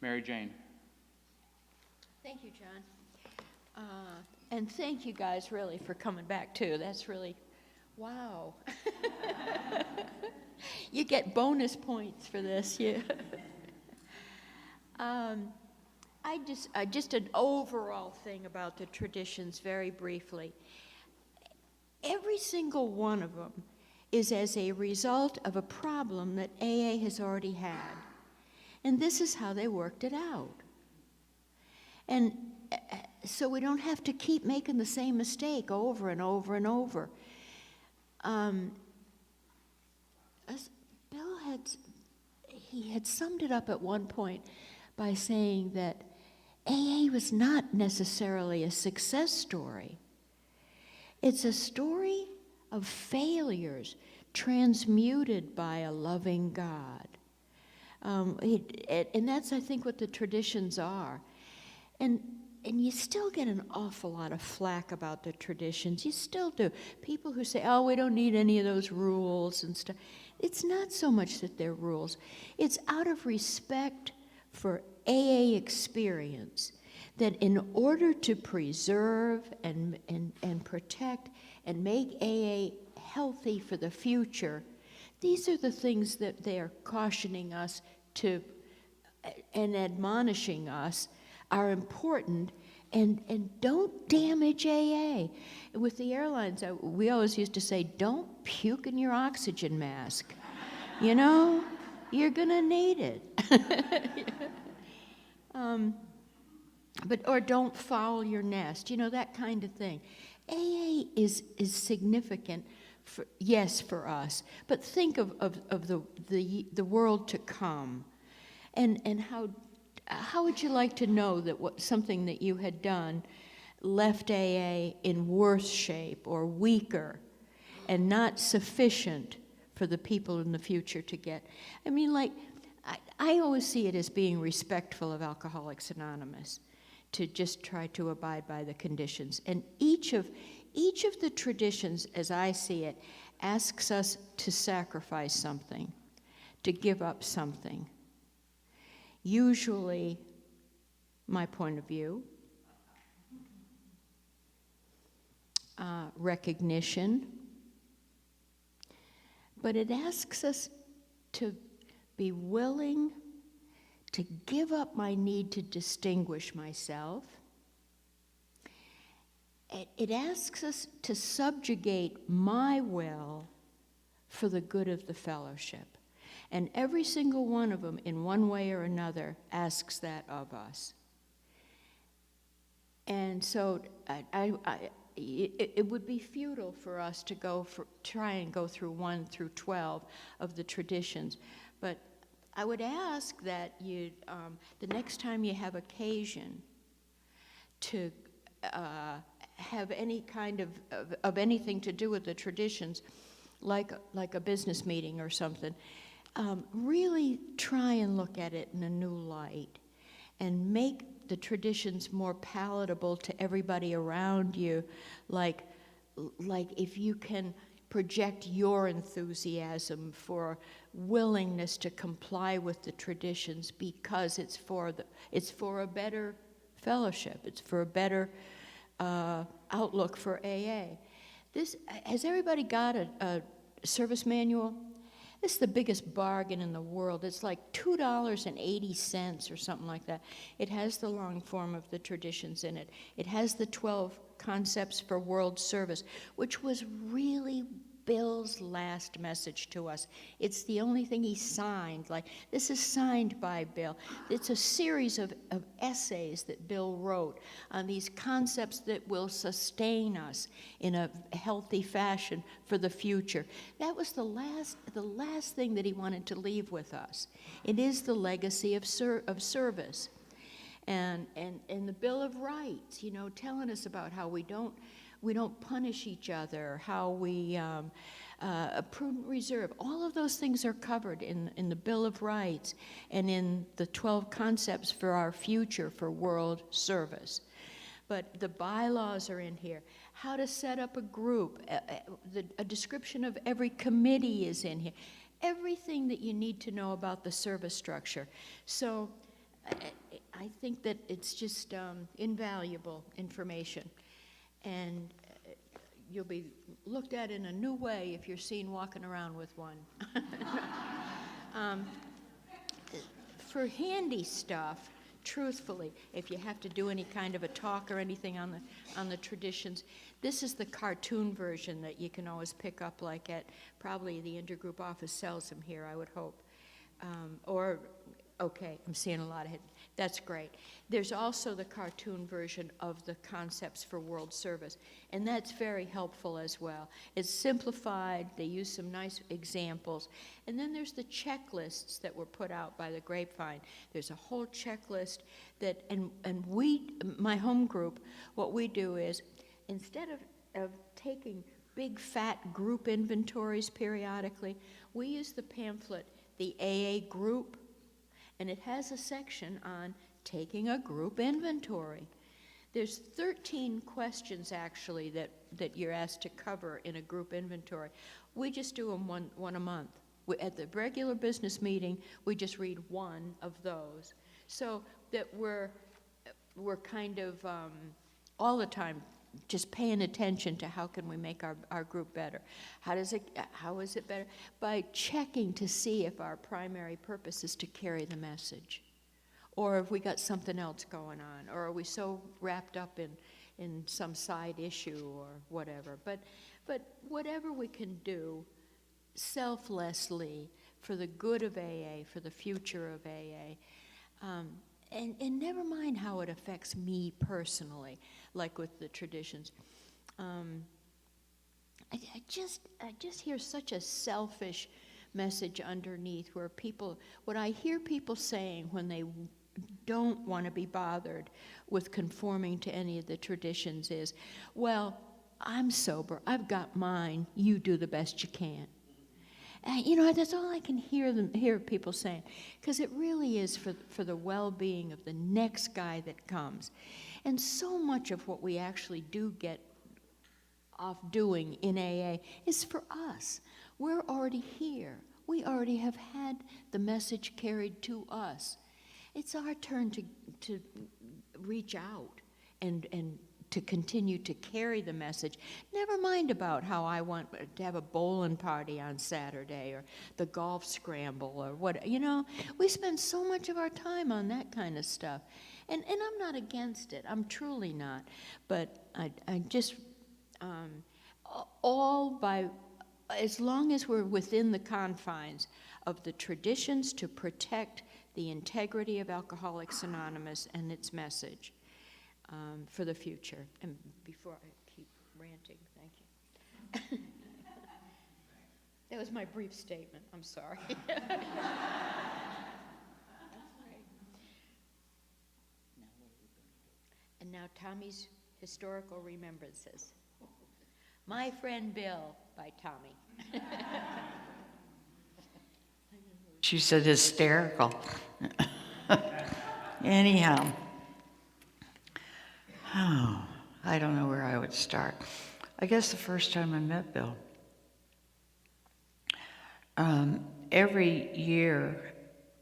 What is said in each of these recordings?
Mary Jane. Thank you, John. And thank you guys really for coming back too. That's really, wow. You get bonus points for this, yeah. Just an overall thing about the traditions very briefly. Every single one of them is as a result of a problem that AA has already had. And this is how they worked it out. And so we don't have to keep making the same mistake over and over and over. Bill had summed it up at one point by saying that AA was not necessarily a success story. It's a story of failures transmuted by a loving God. And that's, I think, what the traditions are. And you still get an awful lot of flack about the traditions. You still do. People who say, oh, we don't need any of those rules and stuff. It's not so much that they're rules. It's out of respect for AA experience that in order to preserve and protect and make AA healthy for the future, these are the things that they are cautioning us to and admonishing us are important, and don't damage AA. With the airlines, we always used to say, don't puke in your oxygen mask. You know, you're gonna need it. Or don't foul your nest, you know, that kind of thing. AA is significant, for us, but think of the world to come, and how would you like to know that something that you had done left AA in worse shape or weaker and not sufficient for the people in the future to get? I mean, like, I always see it as being respectful of Alcoholics Anonymous to just try to abide by the conditions. And each of the traditions, as I see it, asks us to sacrifice something, to give up something. Usually, my point of view, recognition, but it asks us to be willing to give up my need to distinguish myself. It asks us to subjugate my will for the good of the fellowship. And every single one of them, in one way or another, asks that of us. And so it would be futile for us to try and go through 1 through 12 of the traditions. But I would ask that you, the next time you have occasion to have any kind of anything to do with the traditions, like a business meeting or something, really try and look at it in a new light and make the traditions more palatable to everybody around you, like if you can project your enthusiasm for willingness to comply with the traditions because it's for a better fellowship, it's for a better outlook for AA. Has everybody got a service manual? This is the biggest bargain in the world. It's like $2.80 or something like that. It has the long form of the traditions in it. It has the 12 concepts for world service, which was really Bill's last message to us. It's the only thing he signed. Like, this is signed by Bill. It's a series of essays that Bill wrote on these concepts that will sustain us in a healthy fashion for the future. That was the last thing that he wanted to leave with us. It is the legacy of service. And the Bill of Rights, you know, telling us about how we don't punish each other, how we, a prudent reserve. All of those things are covered in the Bill of Rights and in the 12 concepts for our future for world service. But the bylaws are in here. How to set up a group, a description of every committee is in here. Everything that you need to know about the service structure. So I think that it's just invaluable information. And you'll be looked at in a new way if you're seen walking around with one. For handy stuff, truthfully, if you have to do any kind of a talk or anything on the traditions, this is the cartoon version that you can always pick up, like at probably the intergroup office sells them here, I would hope. Okay, I'm seeing a lot of it. That's great. There's also the cartoon version of the concepts for world service, and that's very helpful as well. It's simplified, they use some nice examples, and then there's the checklists that were put out by the Grapevine. There's a whole checklist that, and my home group, what we do is, instead of taking big fat group inventories periodically, we use the pamphlet, the AA Group, and it has a section on taking a group inventory. There's 13 questions actually that you're asked to cover in a group inventory. We just do them one a month. At the regular business meeting, we just read one of those, so that we're kind of all the time just paying attention to how can we make our group better. How is it better? By checking to see if our primary purpose is to carry the message, or if we got something else going on, or are we so wrapped up in some side issue or whatever. But whatever we can do selflessly for the good of AA, for the future of AA, and never mind how it affects me personally, like with the traditions. I just hear such a selfish message underneath where what I hear people saying when they don't want to be bothered with conforming to any of the traditions is, well, I'm sober, I've got mine, you do the best you can. That's all I can hear people saying, because it really is for the well-being of the next guy that comes. And so much of what we actually do get off doing in AA is for us. We're already here. We already have had the message carried to us. It's our turn to reach out and to continue to carry the message. Never mind about how I want to have a bowling party on Saturday or the golf scramble or what, we spend so much of our time on that kind of stuff. And I'm not against it, I'm truly not. But I just, as long as we're within the confines of the traditions to protect the integrity of Alcoholics Anonymous and its message, for the future. And before I keep ranting, thank you. That was my brief statement, I'm sorry. And now Tommy's historical remembrances. My Friend Bill by Tommy. She said hysterical. Anyhow. Oh, I don't know where I would start. I guess the first time I met Bill. Every year,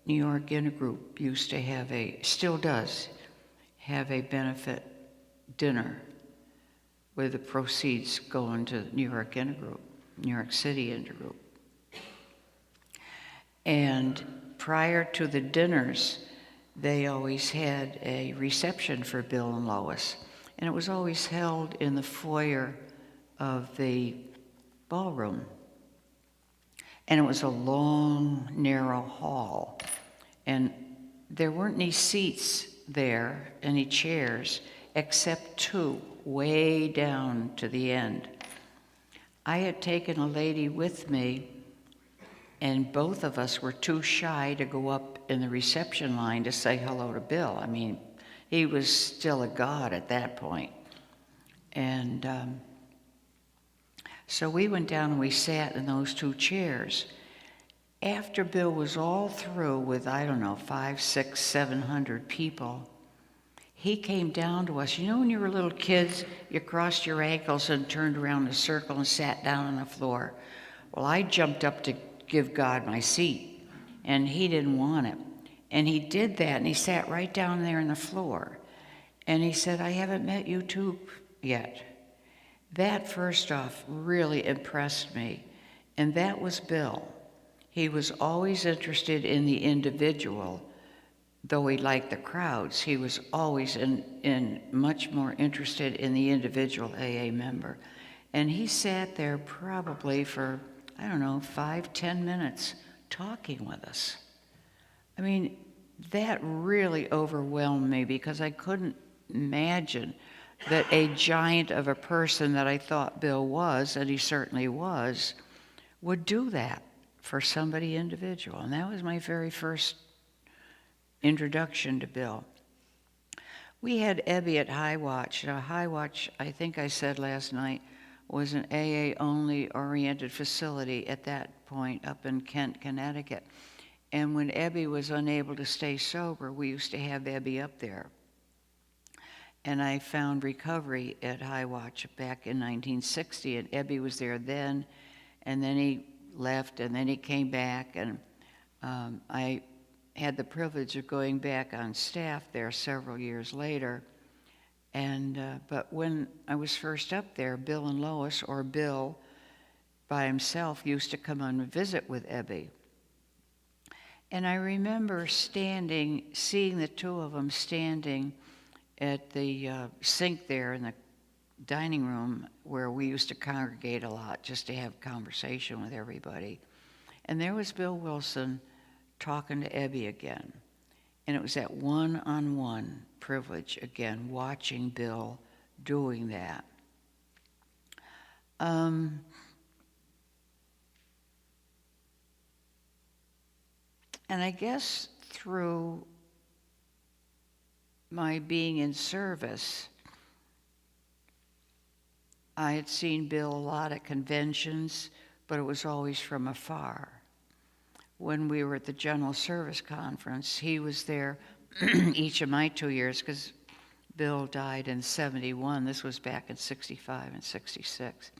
New York Intergroup used to have still does, have a benefit dinner where the proceeds go into New York Intergroup, New York City Intergroup. And prior to the dinners, they always had a reception for Bill and Lois. And it was always held in the foyer of the ballroom. And it was a long, narrow hall. And there weren't any seats there, any chairs, except two, way down to the end. I had taken a lady with me, and both of us were too shy to go up in the reception line to say hello to Bill. I mean, he was still a god at that point. And so we went down and we sat in those two chairs. After Bill was all through with, 500, 600, 700 people, he came down to us. When you were little kids, you crossed your ankles and turned around in a circle and sat down on the floor. Well, I jumped up to give God my seat, and he didn't want it. And he did that, and he sat right down there on the floor. And he said, I haven't met you two yet. That, first off, really impressed me. And that was Bill. He was always interested in the individual. Though he liked the crowds, he was always in much more interested in the individual AA member. And he sat there probably for, I don't know, 5-10 minutes talking with us. I mean, that really overwhelmed me because I couldn't imagine that a giant of a person that I thought Bill was, and he certainly was, would do that for somebody individual. And that was my very first introduction to Bill. We had Ebby at High Watch. Now, High Watch, I think I said last night, was an AA-only oriented facility at that point up in Kent, Connecticut. And when Ebby was unable to stay sober, we used to have Ebby up there. And I found recovery at High Watch back in 1960, and Ebby was there then, and then he left, and then he came back, and I had the privilege of going back on staff there several years later. And but when I was first up there, Bill and Lois, or Bill by himself, used to come on and visit with Ebby. And I remember seeing the two of them standing at the sink there in the dining room where we used to congregate a lot just to have conversation with everybody. And there was Bill Wilson talking to Ebby again. And it was that one-on-one privilege, again, watching Bill doing that. And I guess through my being in service, I had seen Bill a lot at conventions, but it was always from afar. When we were at the General Service Conference, he was there each of my 2 years, because Bill died in 71. This was back in 65 and 66.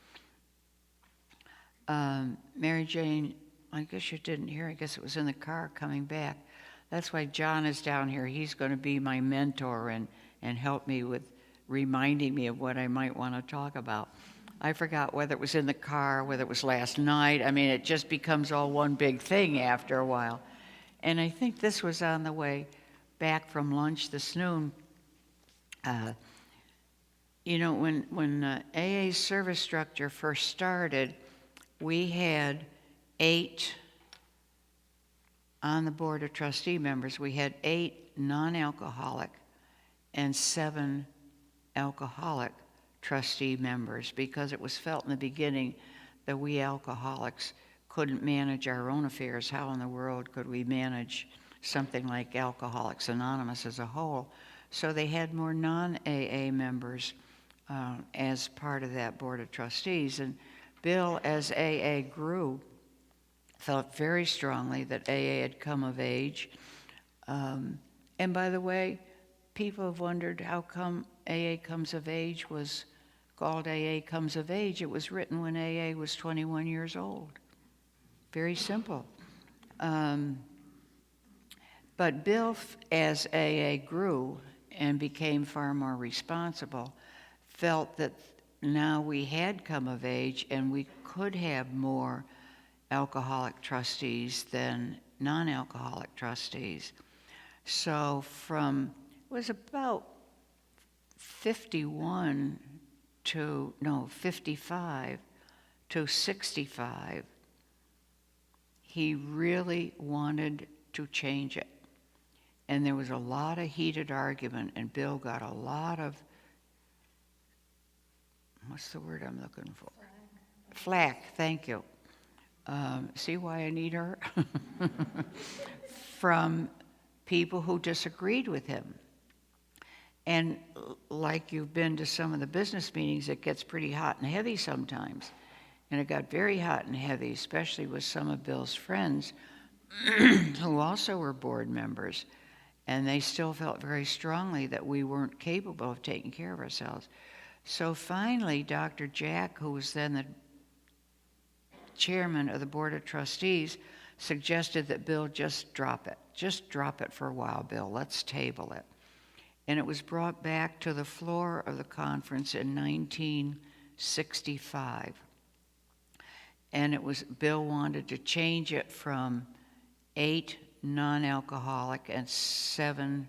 Mary Jane, I guess you didn't hear. I guess it was in the car coming back. That's why John is down here. He's going to be my mentor and help me with reminding me of what I might want to talk about. I forgot whether it was in the car, whether it was last night. I mean, it just becomes all one big thing after a while. And I think this was on the way back from lunch this noon. You know, when AA service structure first started, we had 8 on the board of trustee members. We had 8 non-alcoholic and 7 alcoholic trustee members, because it was felt in the beginning that we alcoholics couldn't manage our own affairs. How in the world could we manage something like Alcoholics Anonymous as a whole? So they had more non-AA members as part of that board of trustees. And Bill, as AA grew, felt very strongly that AA had come of age. And by the way, people have wondered how come AA Comes of Age was called AA Comes of Age. It was written when AA was 21 years old. Very simple. But Bill, as AA grew and became far more responsible, felt that now we had come of age and we could have more alcoholic trustees than non-alcoholic trustees. So from, it was about 55 to 65, he really wanted to change it. And there was a lot of heated argument, and Bill got a lot of, what's the word I'm looking for? Flack, thank you. See why I need her? From people who disagreed with him. And like you've been to some of the business meetings, it gets pretty hot and heavy sometimes. And it got very hot and heavy, especially with some of Bill's friends who also were board members. And they still felt very strongly that we weren't capable of taking care of ourselves. So finally, Dr. Jack, who was then the chairman of the board of trustees, suggested that Bill just drop it. Just drop it for a while, Bill. Let's table it. And it was brought back to the floor of the conference in 1965. And Bill wanted to change it from 8 non-alcoholic and 7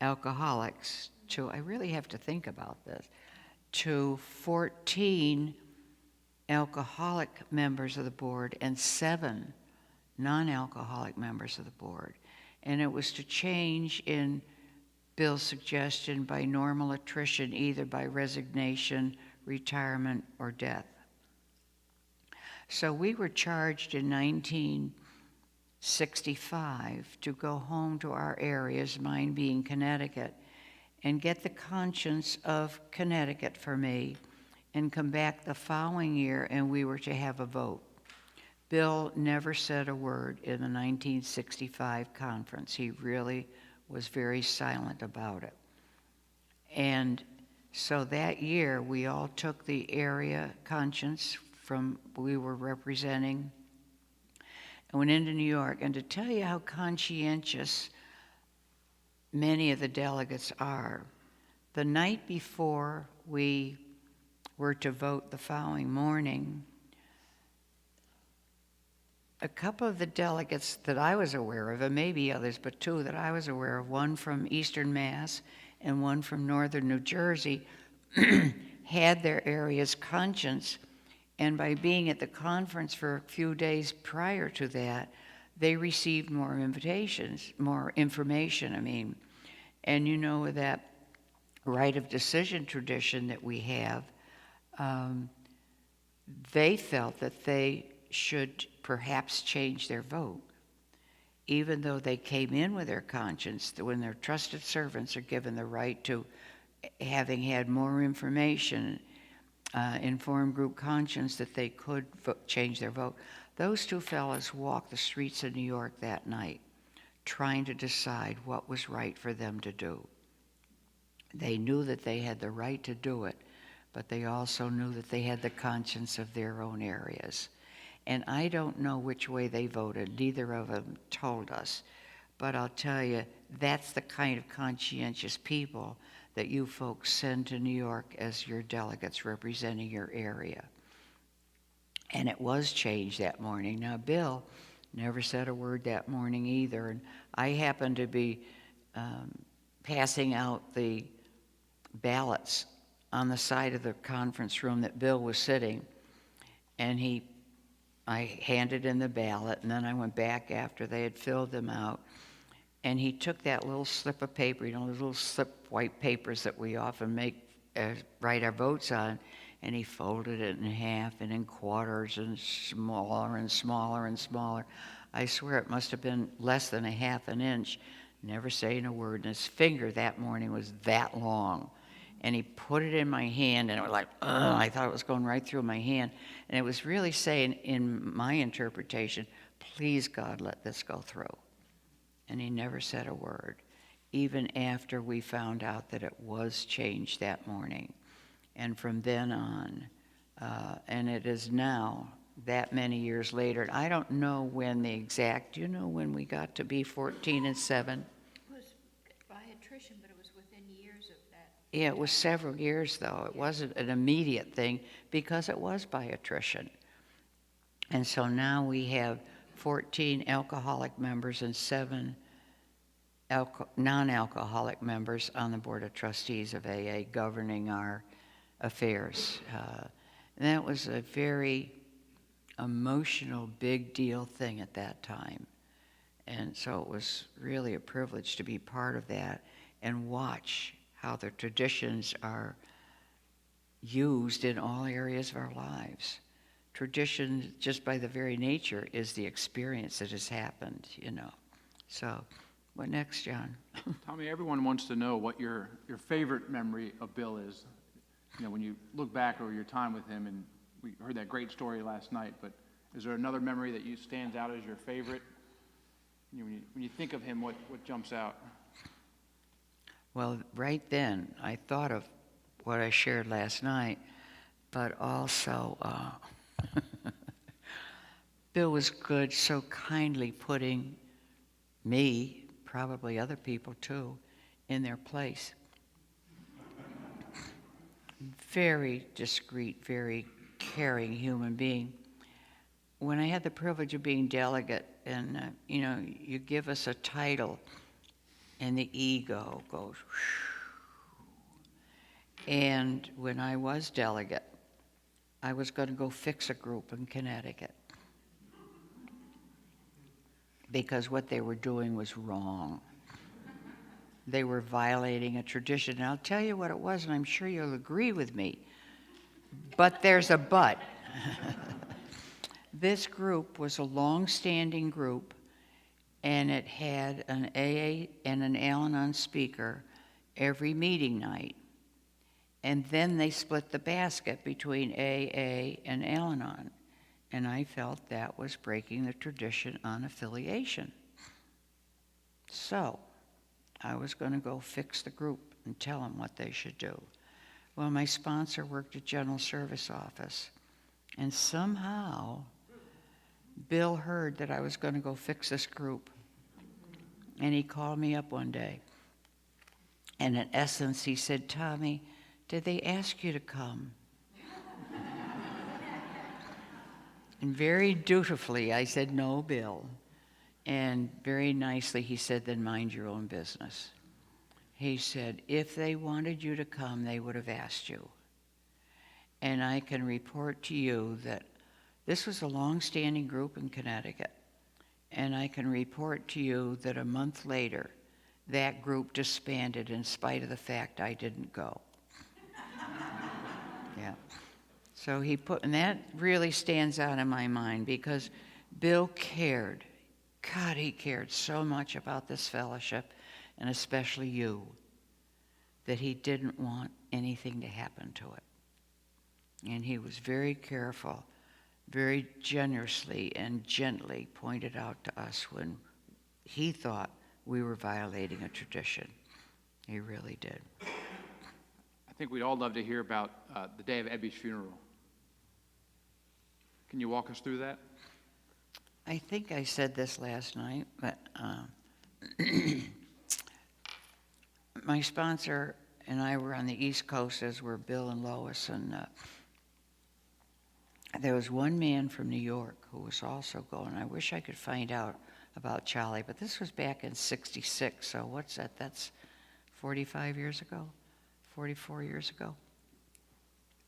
alcoholics to, I really have to think about this, to 14 alcoholic members of the board and 7 non-alcoholic members of the board. And it was to change, in Bill's suggestion, by normal attrition, either by resignation, retirement, or death. So we were charged in 1965 to go home to our areas, mine being Connecticut, and get the conscience of Connecticut for me, and come back the following year, and we were to have a vote. Bill never said a word in the 1965 conference. He really was very silent about it. And so that year, we all took the area conscience we were representing and went into New York. And to tell you how conscientious many of the delegates are, the night before we were to vote the following morning, a couple of the delegates that I was aware of, and maybe others, but 2 that I was aware of, one from Eastern Mass and one from Northern New Jersey, had their area's conscience, and by being at the conference for a few days prior to that, they received more invitations, more information, And you know, that right of decision tradition that we have, they felt that they should perhaps change their vote, even though they came in with their conscience, that when their trusted servants are given the right to, having had more information, informed group conscience, that they could change their vote. Those 2 fellows walked the streets of New York that night, trying to decide what was right for them to do. They knew that they had the right to do it, but they also knew that they had the conscience of their own areas. And I don't know which way they voted. Neither of them told us. But I'll tell you, that's the kind of conscientious people that you folks send to New York as your delegates representing your area. And it was changed that morning. Now, Bill never said a word that morning either. And I happened to be passing out the ballots on the side of the conference room that Bill was sitting. And I handed in the ballot, and then I went back after they had filled them out. And he took that little slip of paper, those little slip white papers that we often write our votes on, and he folded it in half and in quarters and smaller and smaller and smaller. I swear it must have been less than a half an inch, never saying a word. And his finger that morning was that long. And he put it in my hand, and it was like, ugh, I thought it was going right through my hand. And it was really saying, in my interpretation, please, God, let this go through. And he never said a word, even after we found out that it was changed that morning. And from then on, and it is now, that many years later, and I don't know when the exact, do you know when we got to be 14 and 7? It was by attrition, but it was within years of that. Yeah, it was several years, though. It wasn't an immediate thing because it was by attrition. And so now we have 14 alcoholic members and 7 non-alcoholic members on the Board of Trustees of AA governing our affairs. And that was a very emotional, big deal thing at that time. And so it was really a privilege to be part of that and watch how the traditions are used in all areas of our lives. Tradition, just by the very nature, is the experience that has happened, So, what next, John? Tommy, everyone wants to know what your favorite memory of Bill is. When you look back over your time with him, and we heard that great story last night, but is there another memory that stands out as your favorite? When you think of him, what jumps out? Well, right then, I thought of what I shared last night, but also Bill was good, so kindly putting me, probably other people too, in their place. Very discreet, very caring human being. When I had the privilege of being delegate, and you give us a title, and the ego goes. And when I was delegate, I was going to go fix a group in Connecticut because what they were doing was wrong. They were violating a tradition. And I'll tell you what it was, and I'm sure you'll agree with me. But there's a but. This group was a long-standing group, and it had an AA and an Al-Anon speaker every meeting night. And then they split the basket between AA and Al-Anon. And I felt that was breaking the tradition on affiliation. So I was going to go fix the group and tell them what they should do. Well, my sponsor worked at General Service Office, and somehow Bill heard that I was going to go fix this group, and he called me up one day. And in essence, he said, "Tommy, did they ask you to come?" And very dutifully, I said, "No, Bill." And very nicely, he said, "Then mind your own business." He said, "If they wanted you to come, they would have asked you. And I can report to you that this was a long-standing group in Connecticut. And I can report to you that a month later, that group disbanded in spite of the fact I didn't go." Yeah. So and that really stands out in my mind because Bill cared. God, he cared so much about this fellowship, and especially you, that he didn't want anything to happen to it. And he was very careful, very generously and gently pointed out to us when he thought we were violating a tradition. He really did. I think we'd all love to hear about the day of Ebby's funeral. Can you walk us through that? I think I said this last night, but my sponsor and I were on the East Coast, as were Bill and Lois, and there was one man from New York who was also going. I wish I could find out about Charlie, but this was back in '66, so what's that? That's 45 years ago, 44 years ago.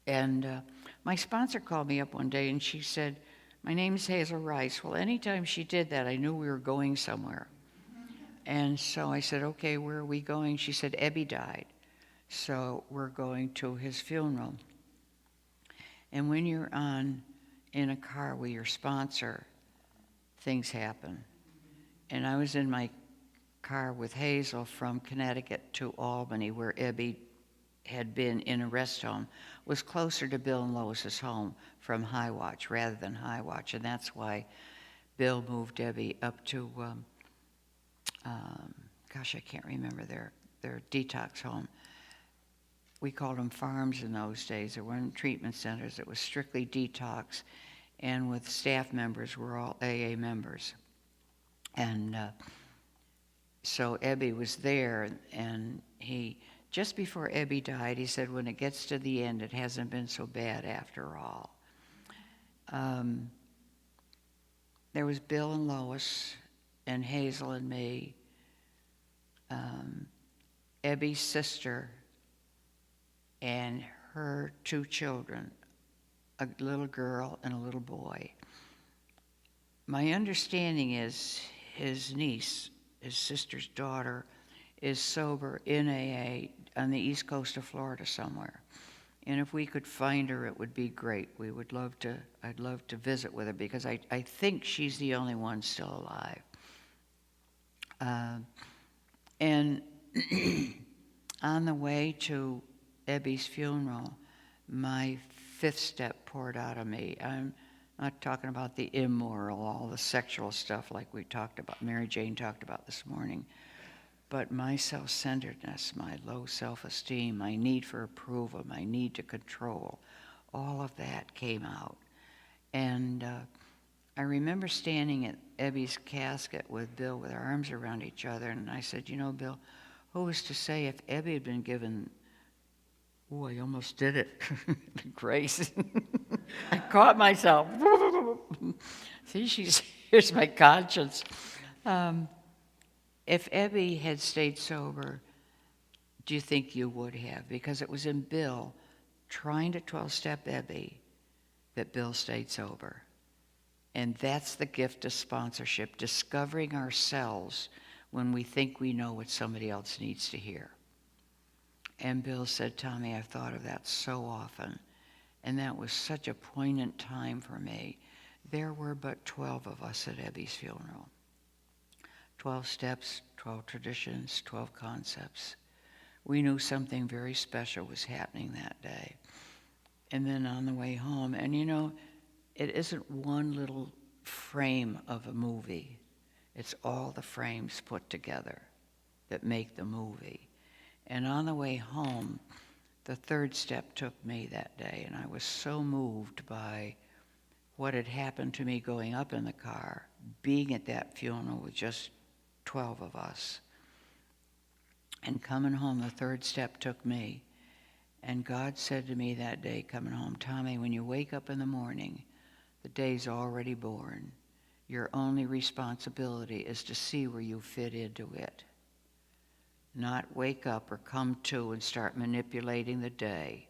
And my sponsor called me up one day, and she said, "My name's Hazel Rice." Well, anytime she did that, I knew we were going somewhere. And so I said, "Okay, where are we going?" She said, "Ebby died, so we're going to his funeral." And when you're in a car with your sponsor, things happen. And I was in my car with Hazel from Connecticut to Albany, where Ebby had been in a rest home, was closer to Bill and Lois's home from High Watch rather than High Watch. And that's why Bill moved Ebby up to, I can't remember their detox home. We called them farms in those days. There weren't treatment centers. It was strictly detox. And with staff members, we're all AA members. And so Ebby was there, and just before Ebby died, he said, "When it gets to the end, it hasn't been so bad after all." There was Bill and Lois and Hazel and me, Ebby's sister and her two children, a little girl and a little boy. My understanding is his niece, his sister's daughter, is sober in AA on the east coast of Florida somewhere. And if we could find her, it would be great. I'd love to visit with her because I think she's the only one still alive. And on the way to Ebby's funeral, my fifth step poured out of me. I'm not talking about the immoral, all the sexual stuff like we talked about, Mary Jane talked about this morning. But my self-centeredness, my low self-esteem, my need for approval, my need to control, all of that came out. And I remember standing at Ebby's casket with Bill with our arms around each other, and I said, you know, Bill, who was to say if Ebby had been given, oh, I almost did it, grace. I caught myself. See, here's my conscience. If Ebby had stayed sober, do you think you would have? Because it was in Bill trying to 12-step Ebby that Bill stayed sober. And that's the gift of sponsorship, discovering ourselves when we think we know what somebody else needs to hear. And Bill said, Tommy, I've thought of that so often. And that was such a poignant time for me. There were but 12 of us at Ebby's funeral. 12 steps, 12 traditions, 12 concepts. We knew something very special was happening that day. And then on the way home, and you know, it isn't one little frame of a movie. It's all the frames put together that make the movie. And on the way home, the third step took me that day, and I was so moved by what had happened to me going up in the car, being at that funeral with just 12 of us. And coming home, the third step took me. And God said to me that day coming home, Tommy, when you wake up in the morning, the day's already born. Your only responsibility is to see where you fit into it. Not wake up or come to and start manipulating the day.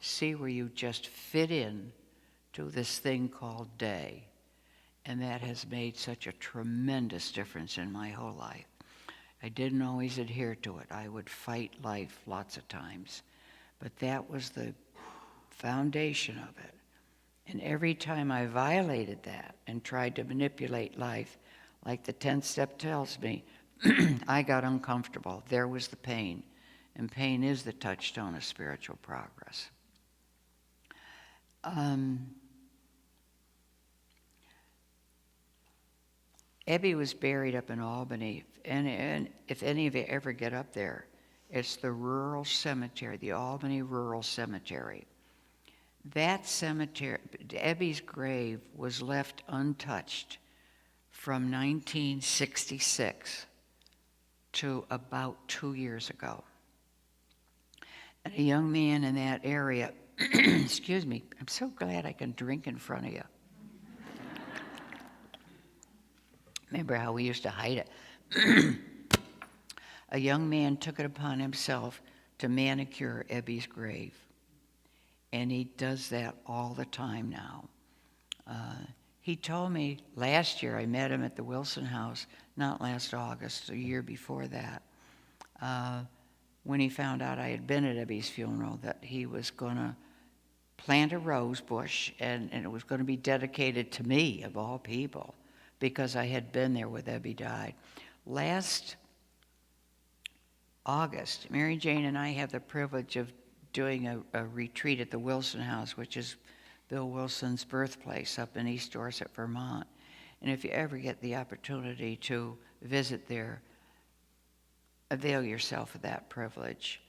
See where you just fit in to this thing called day. And that has made such a tremendous difference in my whole life. I didn't always adhere to it. I would fight life lots of times. But that was the foundation of it. And every time I violated that and tried to manipulate life, like the 10th step tells me, I got uncomfortable. There was the pain. And pain is the touchstone of spiritual progress. Ebby was buried up in Albany. And if any of you ever get up there, it's the rural cemetery, the Albany Rural Cemetery. That cemetery, Ebby's grave was left untouched from 1966 to about 2 years ago. And a young man in that area, excuse me, I'm so glad I can drink in front of you. Remember how we used to hide it? A young man took it upon himself to manicure Ebby's grave. And he does that all the time now. He told me last year, I met him at the Wilson House, not last August, a year before that, when he found out I had been at Ebby's funeral, that he was going to plant a rose bush, and it was going to be dedicated to me, of all people, because I had been there when Ebby died. Last August, Mary Jane and I had the privilege of doing a retreat at the Wilson House, which is Bill Wilson's birthplace up in East Dorset, Vermont. And if you ever get the opportunity to visit there, avail yourself of that privilege.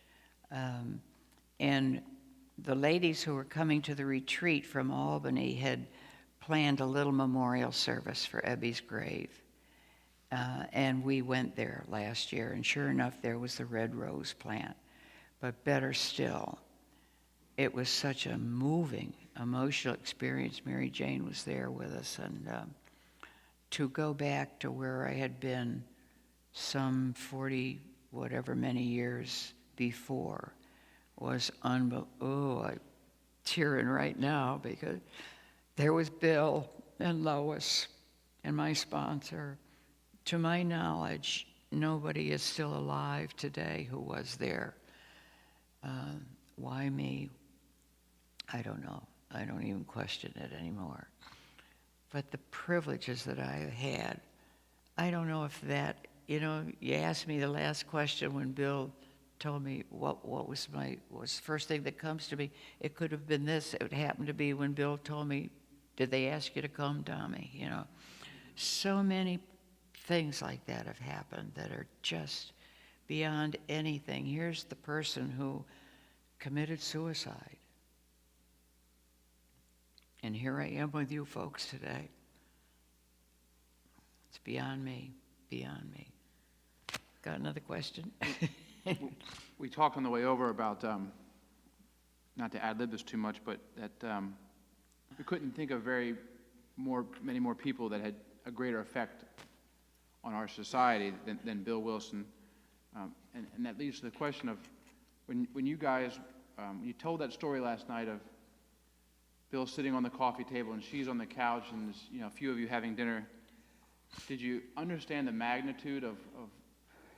And the ladies who were coming to the retreat from Albany had planned a little memorial service for Ebby's grave. And we went there last year, and sure enough, there was the red rose plant. But better still, it was such a moving, emotional experience. Mary Jane was there with us, and to go back to where I had been some 40, whatever many years before was unbelievable. Oh, I'm tearing right now because there was Bill and Lois and my sponsor. To my knowledge, nobody is still alive today who was there. Why me? I don't know. I don't even question it anymore. But the privileges that I have had, I don't know if that, you asked me the last question when Bill told me what was the first thing that comes to me. It could have been this. It happened to be when Bill told me, did they ask you to come, Tommy? So many things like that have happened that are just beyond anything. Here's the person who committed suicide. And here I am with you folks today. It's beyond me, beyond me. Got another question? We talked on the way over about, not to ad-lib this too much, but that we couldn't think of many more people that had a greater effect on our society than Bill Wilson. And that leads to the question of, when you guys, you told that story last night of Bill sitting on the coffee table and she's on the couch and there's, a few of you having dinner, did you understand the magnitude of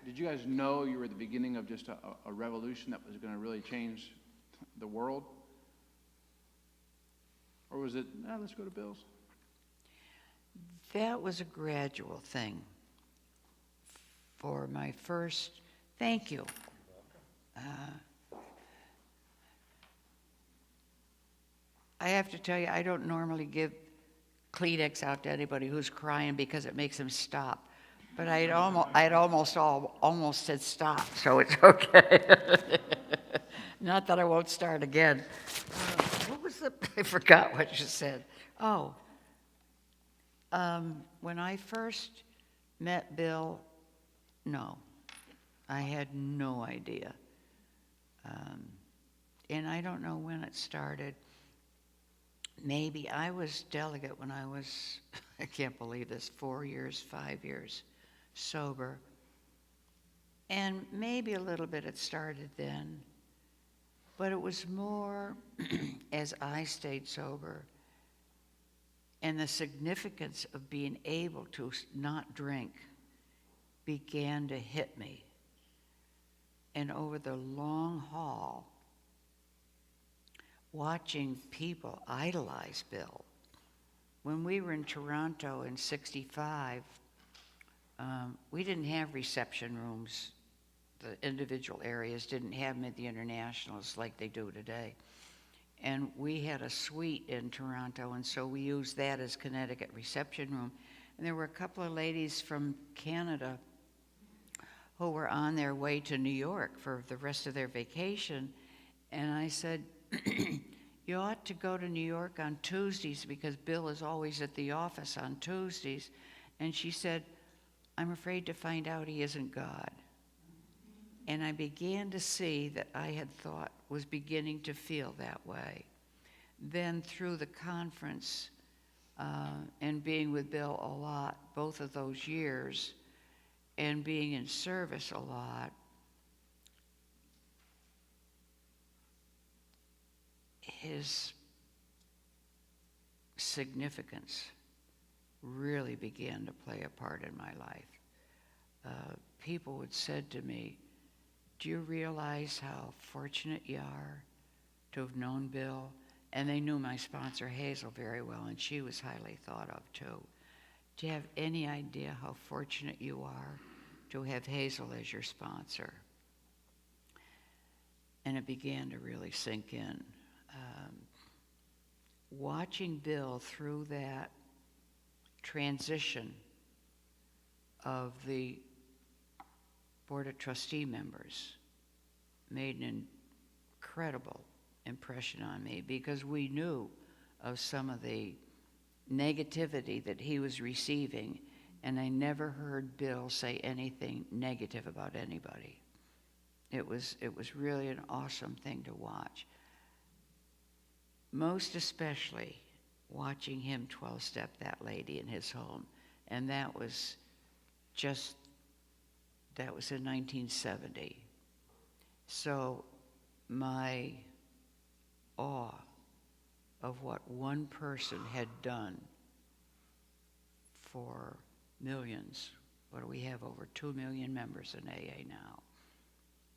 did you guys know you were at the beginning of just a revolution that was going to really change the world? Or was it, let's go to Bill's? That was a gradual thing. For my first, thank you. I have to tell you, I don't normally give Kleenex out to anybody who's crying because it makes them stop. But I'd almost said stop, so it's okay. Not that I won't start again. What was the? I forgot what you said. Oh, when I first met Bill, no, I had no idea. And I don't know when it started. Maybe I was delegate when I was, I can't believe this, 4 years, 5 years sober. And maybe a little bit it started then. But it was more as I stayed sober and the significance of being able to not drink began to hit me. And over the long haul, watching people idolize Bill. When we were in Toronto in '65, we didn't have reception rooms. The individual areas didn't have them at the Internationals like they do today. And we had a suite in Toronto, and so we used that as Connecticut reception room. And there were a couple of ladies from Canada who were on their way to New York for the rest of their vacation. And I said, you ought to go to New York on Tuesdays because Bill is always at the office on Tuesdays. And she said, I'm afraid to find out he isn't God. And I began to see that I had thought was beginning to feel that way. Then through the conference and being with Bill a lot, both of those years, and being in service a lot, his significance really began to play a part in my life. People had said to me, do you realize how fortunate you are to have known Bill? And they knew my sponsor Hazel very well, and she was highly thought of too. Do you have any idea how fortunate you are to have Hazel as your sponsor? And it began to really sink in. Watching Bill through that transition of the Board of Trustee members made an incredible impression on me because we knew of some of the negativity that he was receiving, and I never heard Bill say anything negative about anybody. It was really an awesome thing to watch. Most especially watching him 12-step that lady in his home. And that was in 1970. So my awe of what one person had done for millions, what do we have, over 2 million members in AA now,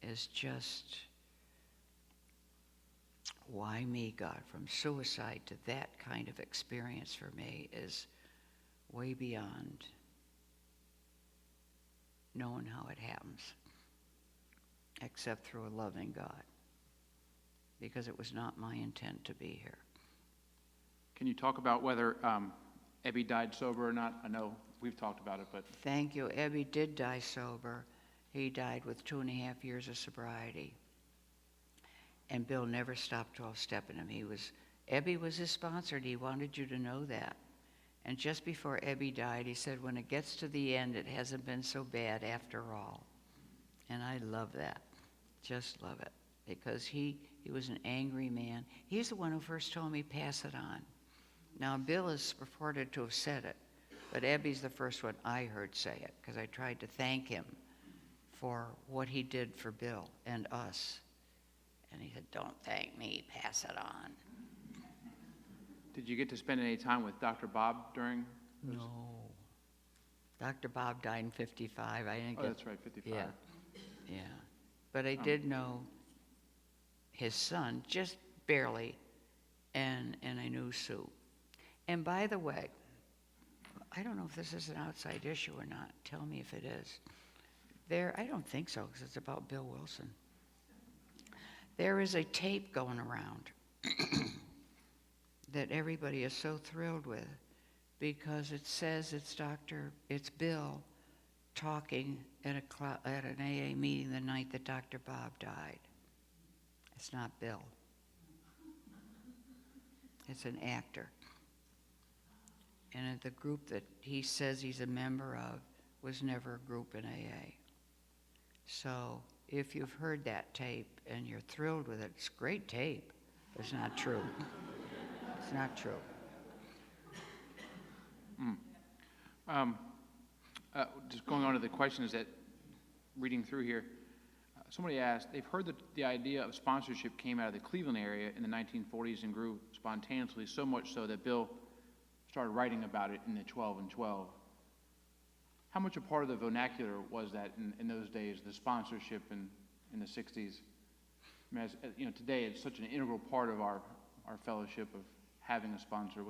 is just, why me, God? From suicide to that kind of experience for me is way beyond knowing how it happens, except through a loving God, because it was not my intent to be here. Can you talk about whether Ebby died sober or not? I know we've talked about it, but... Thank you. Ebby did die sober. He died with 2.5 years of sobriety. And Bill never stopped 12-stepping him. Ebby was his sponsor, and he wanted you to know that. And just before Ebby died, he said, when it gets to the end, it hasn't been so bad after all. And I love that. Just love it. Because he was an angry man. He's the one who first told me, pass it on. Now, Bill is purported to have said it, but Ebby's the first one I heard say it, because I tried to thank him for what he did for Bill and us. And he said, don't thank me, pass it on. Did you get to spend any time with Dr. Bob during? No. Dr. Bob died in 55. I didn't Oh, get, that's right, 55. yeah. But I did know his son, just barely, and I knew Sue. And by the way, I don't know if this is an outside issue or not. Tell me if it is. I don't think so, because it's about Bill Wilson. There is a tape going around that everybody is so thrilled with, because it says it's Bill talking at an AA meeting the night that Dr. Bob died. It's not Bill. It's an actor. And the group that he says he's a member of was never a group in AA. So if you've heard that tape and you're thrilled with it, it's great tape. It's not true. It's not true. Just going on to the questions that, reading through here, somebody asked, they've heard that the idea of sponsorship came out of the Cleveland area in the 1940s and grew spontaneously, so much so that Bill started writing about it in the 12 and 12. How much a part of the vernacular was that in those days, the sponsorship in the 60s? I mean, as, you know, today it's such an integral part of our fellowship of having a sponsor.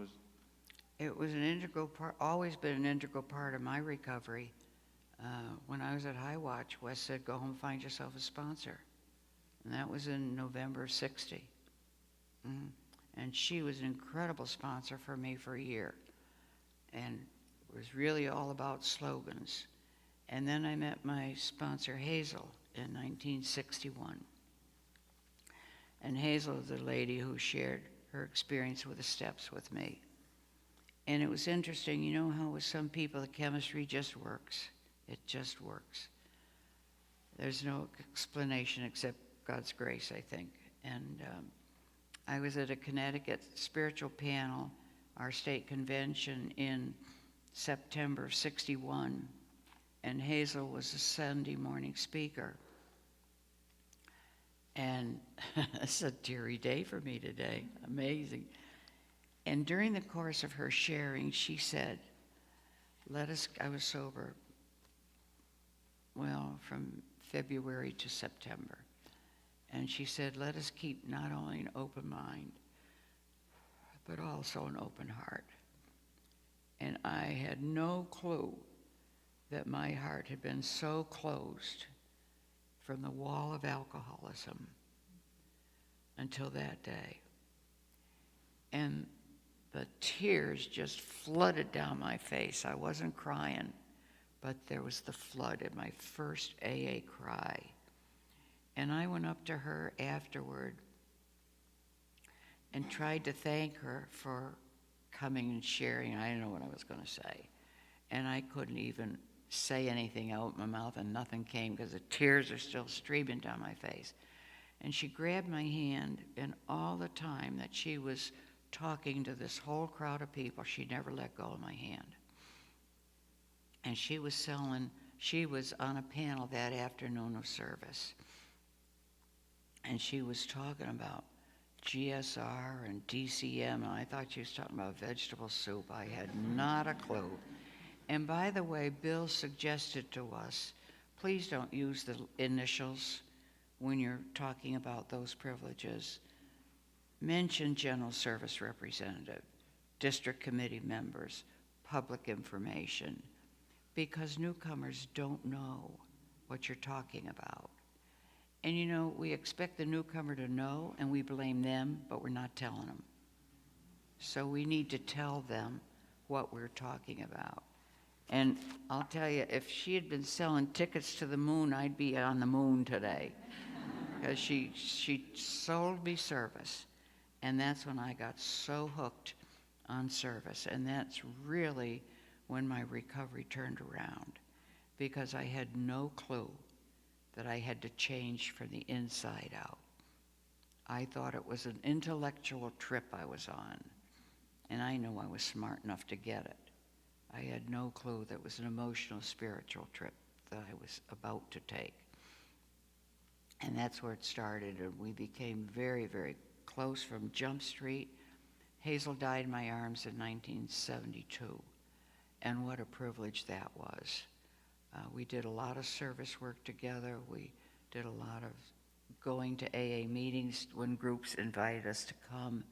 It was an integral part, always been an integral part of my recovery. When I was at High Watch, Wes said, go home, find yourself a sponsor. And that was in November of 60. And she was an incredible sponsor for me for a year. And it was really all about slogans. And then I met my sponsor, Hazel, in 1961. And Hazel is the lady who shared her experience with the steps with me. And it was interesting, you know how with some people the chemistry just works. It just works. There's no explanation except God's grace, I think. And I was at a Connecticut spiritual panel, our state convention in September of 61, and Hazel was a Sunday morning speaker. And it's a teary day for me today, amazing. And during the course of her sharing, she said, I was sober, well, from February to September. And she said, let us keep not only an open mind, but also an open heart. And I had no clue that my heart had been so closed from the wall of alcoholism until that day. And the tears just flooded down my face. I wasn't crying, but there was the flood at my first AA cry. And I went up to her afterward and tried to thank her for coming and sharing. I didn't know what I was going to say. And I couldn't even say anything out my mouth, and nothing came because the tears are still streaming down my face. And she grabbed my hand, and all the time that she was talking to this whole crowd of people, she never let go of my hand. And she was on a panel that afternoon of service. And she was talking about GSR and DCM, and I thought she was talking about vegetable soup. I had not a clue. And by the way, Bill suggested to us, please don't use the initials when you're talking about those privileges. Mention General Service Representative, District Committee members, public information, because newcomers don't know what you're talking about. And you know, we expect the newcomer to know, and we blame them, but we're not telling them. So we need to tell them what we're talking about. And I'll tell you, if she had been selling tickets to the moon, I'd be on the moon today. Because she sold me service. And that's when I got so hooked on service. And that's really when my recovery turned around, because I had no clue that I had to change from the inside out. I thought it was an intellectual trip I was on, and I knew I was smart enough to get it. I had no clue that it was an emotional, spiritual trip that I was about to take. And that's where it started, and we became very, very close from Jump Street. Hazel died in my arms in 1972, and what a privilege that was. We did a lot of service work together. We did a lot of going to AA meetings when groups invited us to come.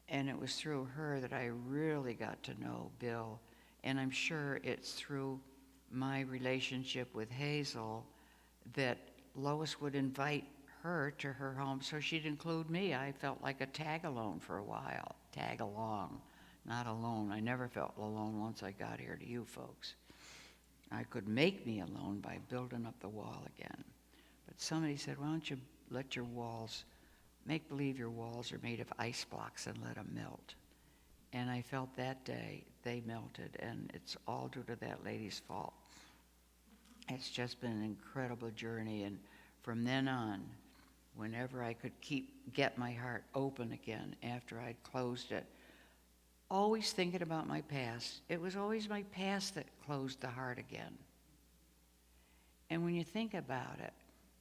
And it was through her that I really got to know Bill. And I'm sure it's through my relationship with Hazel that Lois would invite her to her home so she'd include me. I felt like a tag-along for a while. Tag-along, not alone. I never felt alone once I got here to you folks. I could make me alone by building up the wall again. But somebody said, why don't you let your walls, make believe your walls are made of ice blocks and let them melt. And I felt that day they melted, and it's all due to that lady's fault. It's just been an incredible journey, and from then on, whenever I could get my heart open again after I'd closed it, always thinking about my past. It was always my past that closed the heart again. And when you think about it,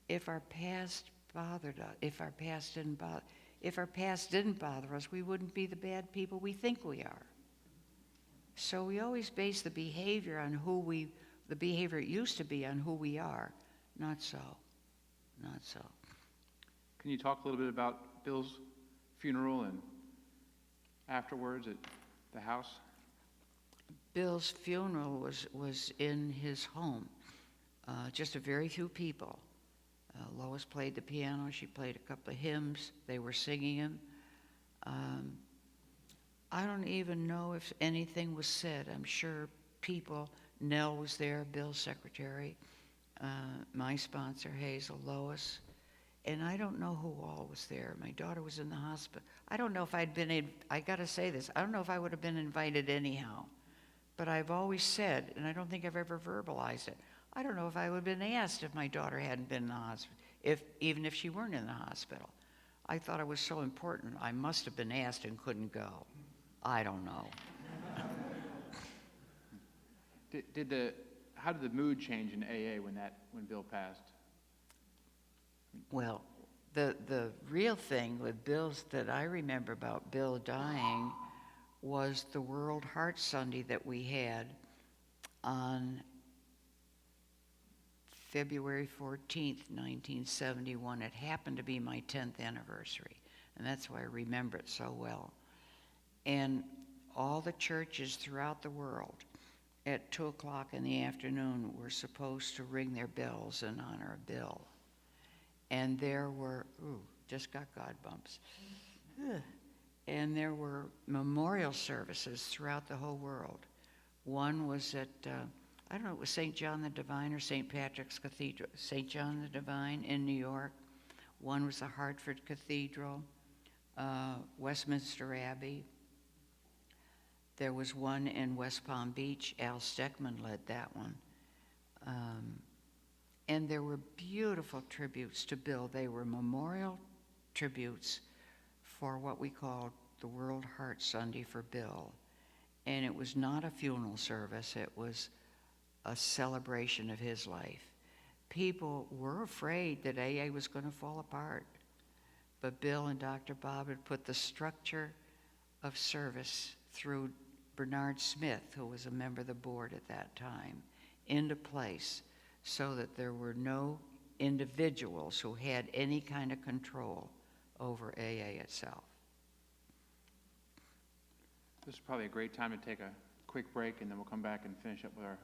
if our past bothered us, if our past didn't bother us, we wouldn't be the bad people we think we are. So we always base the behavior on the behavior it used to be on who we are. Not so. Not so. Can you talk a little bit about Bill's funeral and afterwards at the house? Bill's funeral was in his home. Just a very few people. Lois played the piano. She played a couple of hymns. They were singing them. I don't even know if anything was said. I'm sure people, Nell was there, Bill's secretary, my sponsor, Hazel, Lois, and I don't know who all was there. My daughter was in the hospital. I don't know if I got to say this, I don't know if I would have been invited anyhow, but I've always said, and I don't think I've ever verbalized it, I don't know if I would have been asked if my daughter hadn't been in the hospital, even if she weren't in the hospital. I thought it was so important, I must have been asked and couldn't go. I don't know. How did the mood change in AA when Bill passed? Well, the real thing with Bill's that I remember about Bill dying was the World Heart Sunday that we had on February 14th, 1971. It happened to be my 10th anniversary, and that's why I remember it so well. And all the churches throughout the world at 2 o'clock in the afternoon were supposed to ring their bells in honor of Bill. And there were, just got God bumps. And there were memorial services throughout the whole world. One was at, I don't know, it was St. John the Divine or St. Patrick's Cathedral, St. John the Divine in New York. One was the Hartford Cathedral, Westminster Abbey. There was one in West Palm Beach. Al Steckman led that one. And there were beautiful tributes to Bill. They were memorial tributes for what we called the World Heart Sunday for Bill. And it was not a funeral service. It was a celebration of his life. People were afraid that AA was going to fall apart. But Bill and Dr. Bob had put the structure of service through Bernard Smith, who was a member of the board at that time, into place so that there were no individuals who had any kind of control over AA itself. This is probably a great time to take a quick break, and then we'll come back and finish up with our